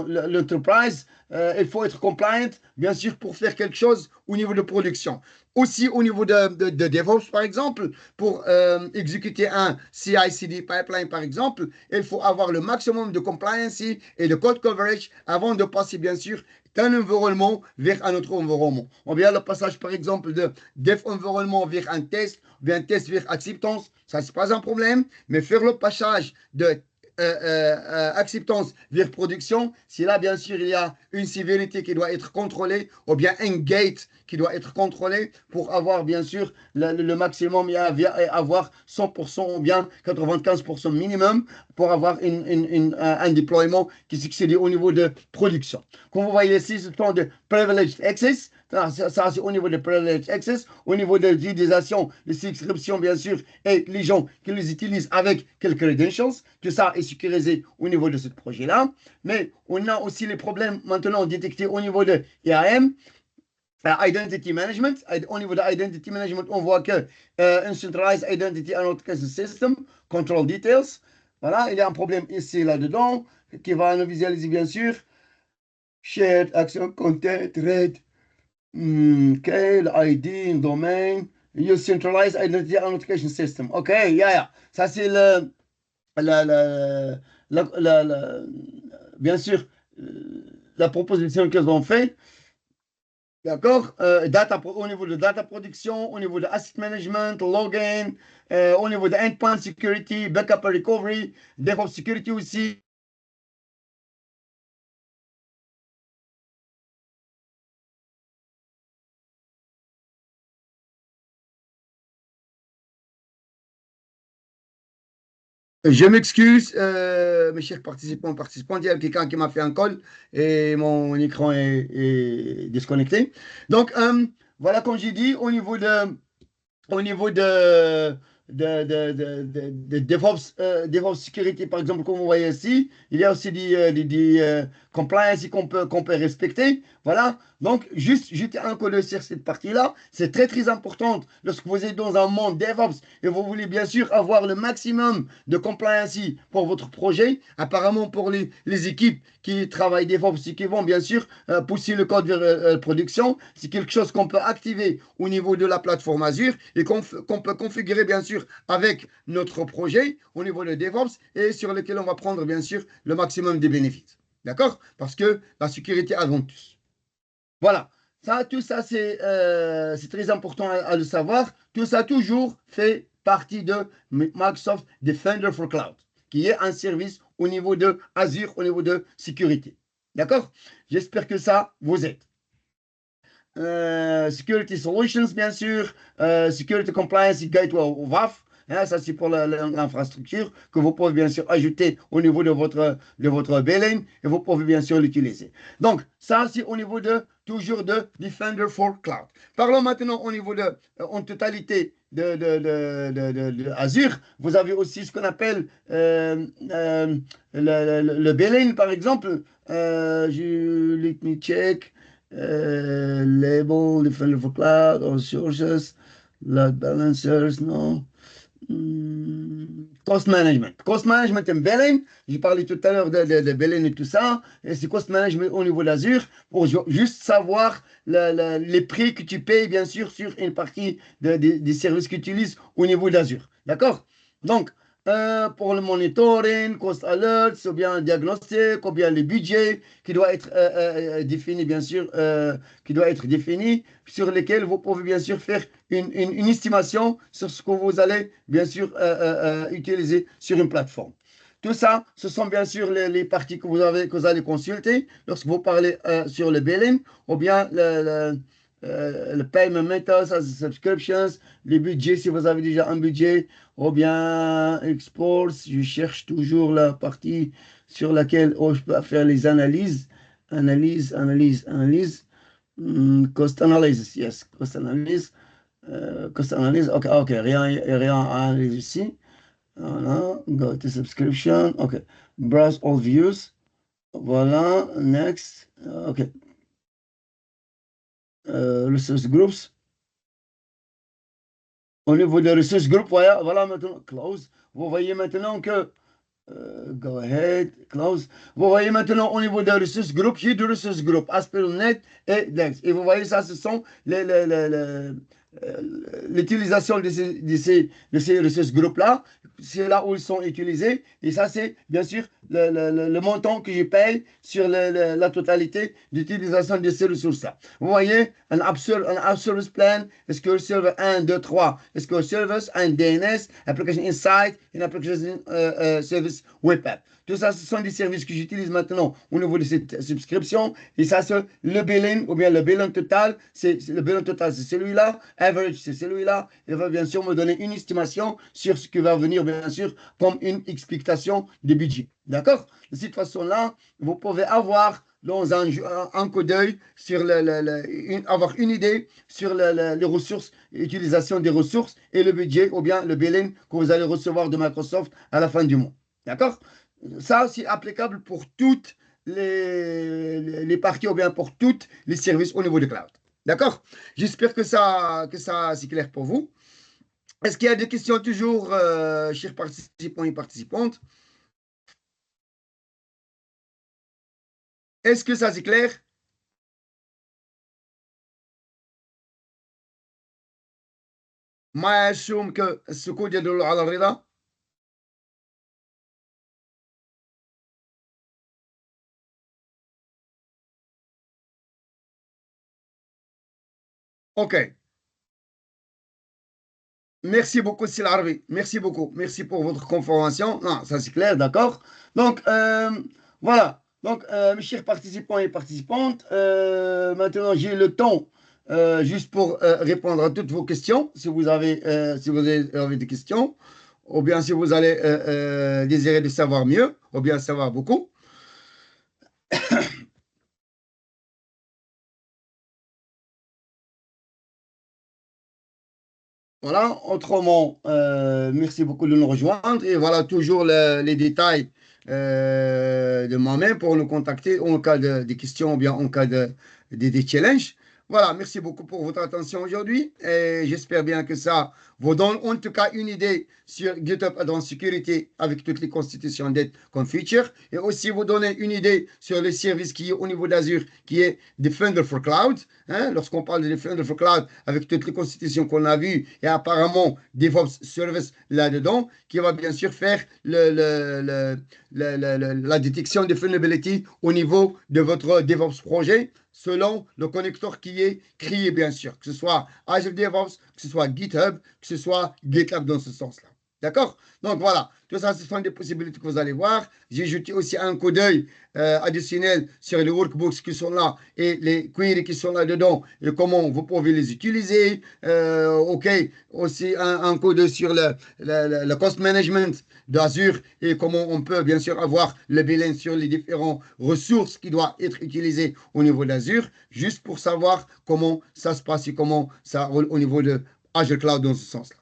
l'enterprise. Il faut être compliant, bien sûr, pour faire quelque chose au niveau de production. Aussi au niveau de DevOps, par exemple, pour exécuter un CI/CD pipeline, par exemple, il faut avoir le maximum de compliance et de code coverage avant de passer, bien sûr, d'un environnement vers un autre environnement. On vient le passage, par exemple, de dev environnement vers un test, ou bien test vers acceptance, ça, c'est pas un problème, mais faire le passage de acceptance vers production, si là, bien sûr, il y a une sévérité qui doit être contrôlée, ou bien un gate qui doit être contrôlé pour avoir, bien sûr, le maximum et avoir 100% ou bien 95% minimum pour avoir un déploiement qui succède au niveau de production. Comme vous voyez ici, ce sont de privileged access. Ça, c'est au niveau de privileged access, au niveau de l'utilisation, de subscriptions, bien sûr, et les gens qui les utilisent avec quelques credentials. Tout ça est sécurisé au niveau de ce projet-là. Mais on a aussi les problèmes maintenant détectés au niveau de IAM. Identity management. Au niveau de identity management, on voit que un centralized identity authentication system, control details. Voilà, il y a un problème ici, là-dedans, qui va nous visualiser, bien sûr. Shared action content, thread, le ID, domain, use centralized identity authentication system. OK, yeah. Ça, c'est bien sûr, la proposition qu'ils ont faite. D'accord? Au niveau de data production, au niveau de asset management, login, au niveau de endpoint security, backup and recovery, DevOps security aussi. Je m'excuse, mes chers participants, il y a quelqu'un qui m'a fait un call et mon écran est disconnecté. Donc, voilà, comme j'ai dit, au niveau de DevOps, DevOps Security, par exemple, comme vous voyez ici, il y a aussi des compliance qu'on peut respecter. Voilà. Donc, juste jeter un coup d'œil sur cette partie-là. C'est très, très important lorsque vous êtes dans un monde DevOps et vous voulez bien sûr avoir le maximum de compliance pour votre projet. Apparemment, pour les équipes qui travaillent DevOps et qui vont bien sûr pousser le code vers production, c'est quelque chose qu'on peut activer au niveau de la plateforme Azure et qu'on peut configurer bien sûr avec notre projet au niveau de DevOps et sur lequel on va prendre bien sûr le maximum des bénéfices. D'accord? Parce que la sécurité avant tout. Voilà. Ça, tout ça, c'est très important à le savoir. Tout ça, toujours fait partie de Microsoft Defender for Cloud, qui est un service au niveau de Azure, au niveau de sécurité. D'accord? J'espère que ça vous aide. Security Solutions, bien sûr. Security Compliance Gateway ou WAF. Hein, ça, c'est pour l'infrastructure que vous pouvez bien sûr ajouter au niveau de votre billing et vous pouvez bien sûr l'utiliser. Donc, ça, c'est au niveau toujours de Defender for Cloud. Parlons maintenant au niveau en totalité de Azure. Vous avez aussi ce qu'on appelle le billing, par exemple. Let me check. Label, Defender for Cloud, all sources, load balancers, non. Cost management. Cost management and billing. J'ai parlé tout à l'heure de billing et tout ça. Et c'est cost management au niveau d'Azure pour juste savoir les prix que tu payes, bien sûr, sur une partie des services que tu utilises au niveau d'Azure. D'accord? Donc, pour le monitoring, cost alerts, ou bien diagnostic, ou bien le budget qui doit être défini, bien sûr, qui doit être défini, sur lesquels vous pouvez bien sûr faire une estimation sur ce que vous allez bien sûr utiliser sur une plateforme. Tout ça, ce sont bien sûr les parties que vous allez consulter lorsque vous parlez sur le billing ou bien le payment methods, as subscriptions, les budgets si vous avez déjà un budget ou bien exports. Je cherche toujours la partie sur laquelle je peux faire les analyses. Analyse. Cost analysis, yes, cost analysis. Cost analysis, ok, rien à analyser ici. Voilà, go to subscription, ok. Browse all views. Voilà, next, ok. Resource groups. Au niveau des resource groups, voilà maintenant, close. Vous voyez maintenant que go ahead, close. Vous voyez maintenant au niveau des ressources groupes, j'ai deux ressources groupes, ASP.NET et Dex. Et vous voyez ça, ce sont l'utilisation de ces ressources groupes-là. C'est là où ils sont utilisés. Et ça, c'est bien sûr le montant que je paye sur la totalité d'utilisation de ces ressources-là. Vous voyez, un app service plan, SQL Server 1, 2, 3, SQL Service, un DNS, Application Insight, une Application Service Web App. Tout ça, ce sont des services que j'utilise maintenant au niveau de cette subscription. Et ça, c'est le billing, ou bien le billing total. Le billing total, c'est celui-là. Average, c'est celui-là. Il va bien sûr me donner une estimation sur ce qui va venir, bien sûr, comme une explication de budget. D'accord? De cette façon-là, vous pouvez avoir dans un coup d'œil sur avoir une idée sur les ressources, l'utilisation des ressources et le budget ou bien le billing que vous allez recevoir de Microsoft à la fin du mois. D'accord? Ça, c'est applicable pour toutes les parties ou bien pour tous les services au niveau du cloud. D'accord? J'espère que ça c'est clair pour vous. Est-ce qu'il y a des questions toujours, chers participants et participantes? Est-ce que ça c'est clair? ما يشوم السكوت يدل على الرضا. Ok. Merci beaucoup, Sil Harvey. Merci beaucoup. Merci pour votre confirmation. Non, ça c'est clair, d'accord. Donc, voilà. Donc, mes chers participants et participantes, maintenant j'ai le temps juste pour répondre à toutes vos questions, si vous avez des questions, ou bien si vous allez désirer de savoir mieux, ou bien savoir beaucoup. Voilà, autrement, merci beaucoup de nous rejoindre et voilà toujours les détails de moi-même pour nous contacter en cas de questions ou bien en cas des challenges. Voilà, merci beaucoup pour votre attention aujourd'hui et j'espère bien que ça vous donne en tout cas une idée sur GitHub Advanced Security avec toutes les constitutions d'aide comme feature et aussi vous donner une idée sur les services qui est au niveau d'Azure qui est Defender for Cloud. Hein, lorsqu'on parle de Defender for Cloud avec toutes les constitutions qu'on a vues et apparemment DevOps Service là-dedans qui va bien sûr faire la détection de vulnerability au niveau de votre DevOps projet selon le connecteur qui est créé, bien sûr, que ce soit Azure DevOps, que ce soit GitHub, que ce soit GitLab dans ce sens-là. D'accord? Donc voilà, tout ça, ce sont des possibilités que vous allez voir. J'ai jeté aussi un coup d'œil additionnel sur les workbooks qui sont là et les queries qui sont là-dedans et comment vous pouvez les utiliser. OK, aussi un coup d'œil sur le cost management d'Azure et comment on peut bien sûr avoir le bilan sur les différentes ressources qui doivent être utilisées au niveau d'Azure, juste pour savoir comment ça se passe et comment ça roule au niveau de Azure Cloud dans ce sens-là.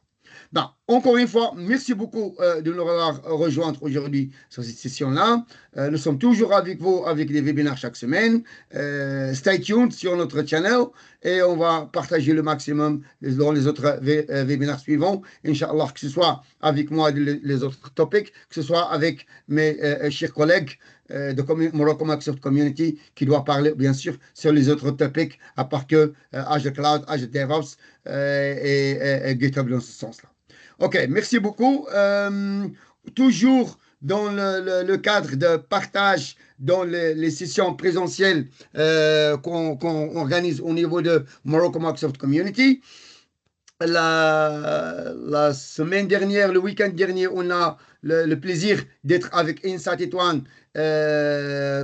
Ben, encore une fois, merci beaucoup de nous avoir rejoints aujourd'hui sur cette session-là. Nous sommes toujours avec vous avec des webinaires chaque semaine. Stay tuned sur notre channel et on va partager le maximum dans les autres webinaires suivants. Inch'Allah, que ce soit avec moi les autres topics, que ce soit avec mes chers collègues de Morocco Microsoft Community qui doit parler bien sûr sur les autres topics à part que Azure Cloud, Azure DevOps et GitHub dans ce sens-là. Ok, merci beaucoup. Toujours dans le cadre de partage dans les sessions présentielles qu'on organise au niveau de Morocco Microsoft Community. la semaine dernière, le week-end dernier, on a le plaisir d'être avec Insa Titouan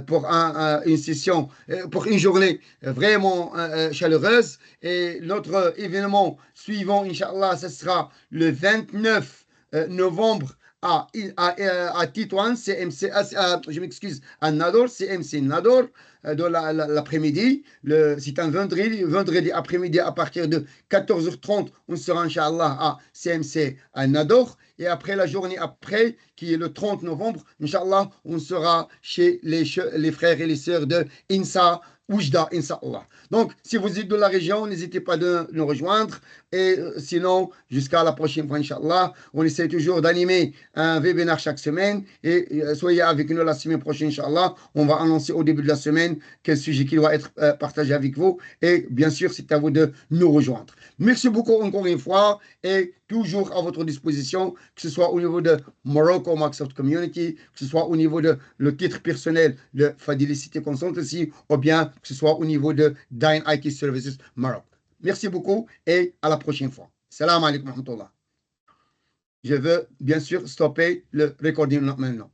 pour une session, pour une journée vraiment chaleureuse. Et notre événement suivant, Inch'Allah, ce sera le 29 novembre à Titouan, CMC, je m'excuse, à Nador, CMC Nador, dans l'après-midi. C'est un vendredi après-midi à partir de 14h30, on sera, Inch'Allah, à CMC à Nador. Et après la journée après, qui est le 30 novembre, Inch'Allah, on sera chez les frères et les sœurs de Insa Oujda, Inch'Allah. Donc, si vous êtes de la région, n'hésitez pas de nous rejoindre. Et sinon, jusqu'à la prochaine fois, Inch'Allah, on essaie toujours d'animer un webinaire chaque semaine. Et soyez avec nous la semaine prochaine, Inch'Allah. On va annoncer au début de la semaine quel sujet qui doit être partagé avec vous. Et bien sûr, c'est à vous de nous rejoindre. Merci beaucoup encore une fois et toujours à votre disposition, que ce soit au niveau de Morocco Microsoft Community, que ce soit au niveau de le titre personnel de Fadilicity Consultancy ou bien que ce soit au niveau de Dyn IT Services Maroc. Merci beaucoup et à la prochaine fois. Salam alaikum wa rahmatullah. Je veux bien sûr stopper le recording maintenant.